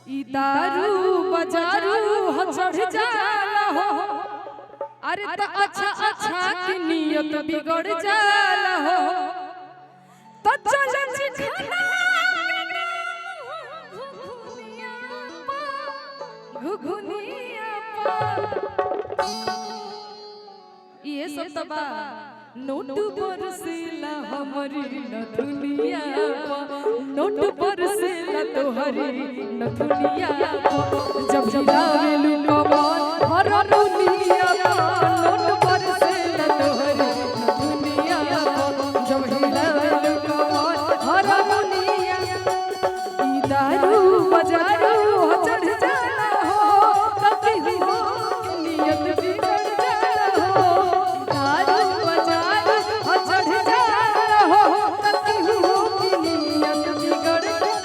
ई दारू बजारू हो चढ़ जाला हो। अरे तो अच्छा अच्छा की नियत बिगड़ जाला हो। तो चल चिखना घुघुनिया पा ये सब तबा नोट बरसेला हमारी नथुनिया पा। नोट बरसेला तोहरी नथुनिया पा। जब हिलावेलू कमर हर दुनिया पा। नोट बरसेला तोहरी नथुनिया पा। जब हिलावेलू कमर हर दुनिया। ई दारू बजारू हो चढ़ जाला हो। तकी हो नियत बिगड़ जाला हो। दारू बजारू हो चढ़ जाला हो। तकी हो नियत बिगड़ जाला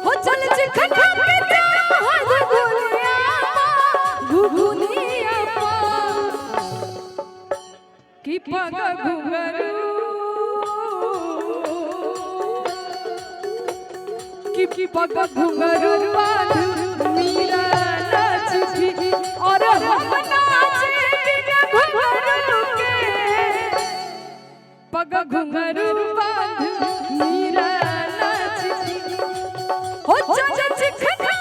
हो। चल चिखना पे जा घुघुनिया पा की पग घुंघरू की पग घुंघरू बांध मीरा नाच भी और हम नाचे बिना घुंघरू के। पग घुंघरू बांध मीरा नाच भी हो। चल चिखना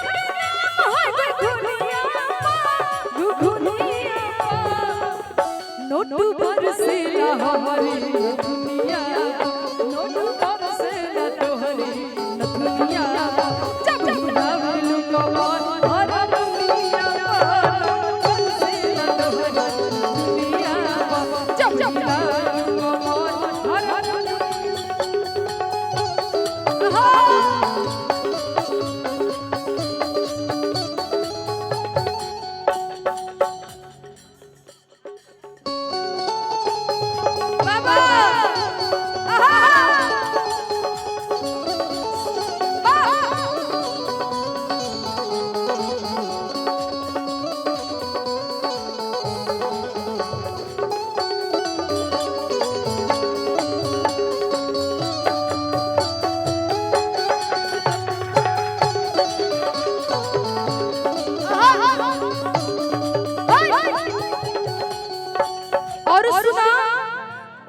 नोटू बरसेला हमारी नथुनिया। नोटू बरसेला तोहरी नथुनिया। जब हिलावेलू कमर हर दुनिया पा। नोटू बरसेला तोहरी नथुनिया पा। जब हिलावेलू कमर हर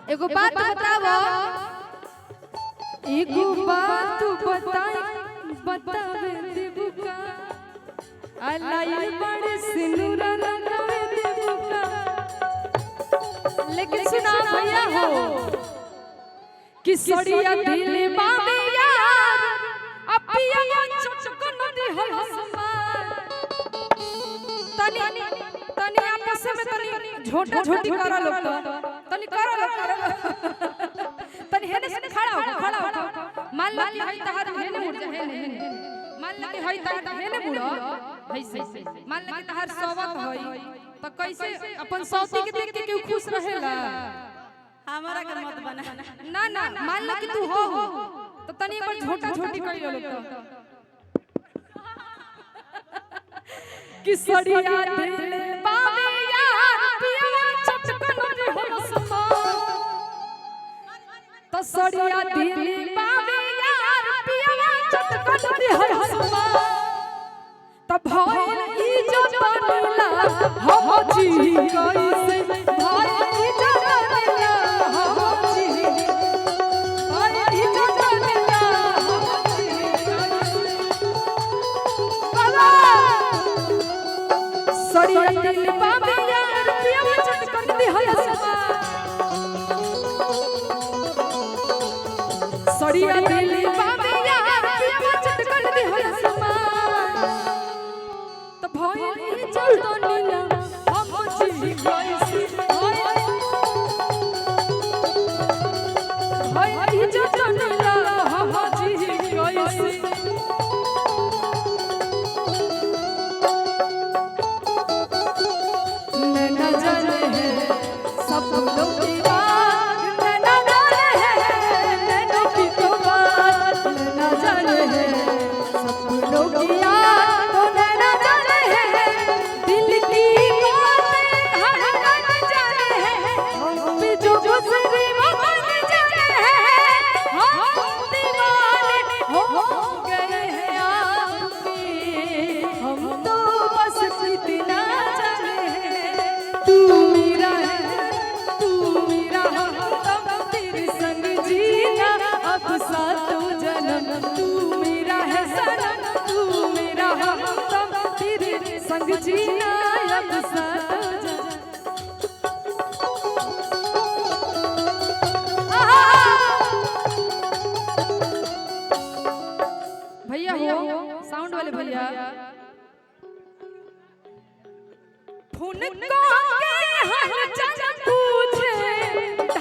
एगो बात बताओ। एगो बात बतावे देबुका। अलाई बड़े सिनुरा लगावे देबुका। लेकिन सुना भैया हो कि सड़िया दिल बाबे यार अपिया चचकन दे हसमान। तनी तनी आपस में तनी झोटा झोटी करा लो। तनी करो तनी हेने से खड़ा हो। मान लो कि हई तहार हेने मुड़ जा। हेने मान लो कि हई तहार हेने मुड़ो ऐसे। मान लो कि तहार सवत हई तो कैसे अपन सौती के देख के क्यों खुश रहेला। हमारा घर मत बना। ना ना मान लो कि तू हो तो तनी एक बार झोटा झोटी कर लो तो कि सड़िया दिल बाबे यार पिया चचकन दे हसमान। तो सड़िया दिल बाबे यार पिया चचकन दे हसमान। तब भइल इज्जत बनेला हम जी कैसे। भइल इज्जत बनेला हम जी। भइल इज्जत बनेला हम जी कैसे। बाबा सड़िया दिल बाबे यार पिया चचकन दे हसमान। सड़िया दिल बाबे यार पिया चचकन दे हसमान। तो भइल इज्जत बनेला हम जी कैसे। भइल इज्जत बनेला हम जी कैसे। संग जीना अब साथ जा। भैया हो साउंड वाले भैया फोन को के हर जन पूछे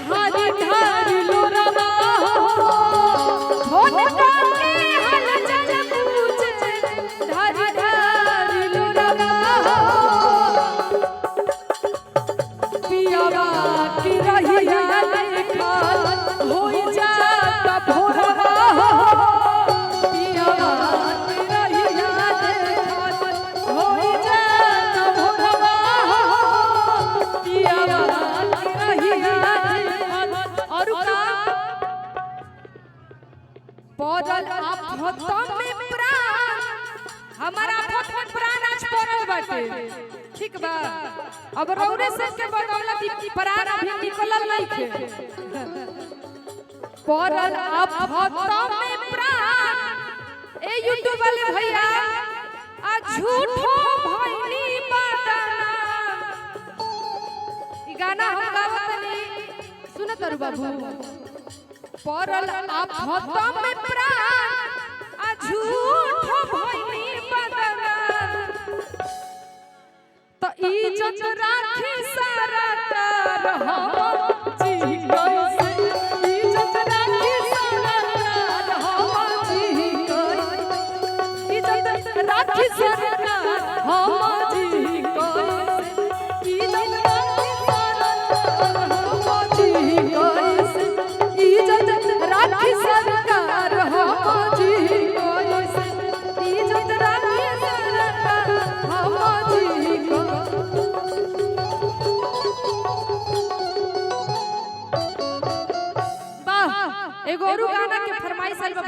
धारी धारी लोरवा फोन को के हर जन पूछे धारी धारी लोरवा पियावा की रहिया देखा होई जाता भोरवा पियावा की रहिया देखा होई जाता भोरवा पियावा की रहिया देखा। और का पौधल आफत में प्राण हमारा आफत में प्राण आज पड़ल बाटे ठीक बा। अब रौरे से के बदौलत ई प्राण अभी निकलल नहीं खे पड़ल आफत में प्राण। ए यूट्यूब वाले भैया आ झूठो भइनी बदना ई गाना हम गावतनी सुनत रु बाबू पड़ल आफत में प्राण आ झूठो भइनी बदना तो इज्जत राखी सरकार हम जी कैसे इज्जत राखी सरकार हम जी कैसे इज्जत राखी सरकार हम जी कैसे इज्जत राखी सरकार हम जी कैसे इज्जत राखी सरकार हम जी कैसे इज्जत राखी सरकार हम जी वाह एगो और गाना के फरमाइश आइल बा।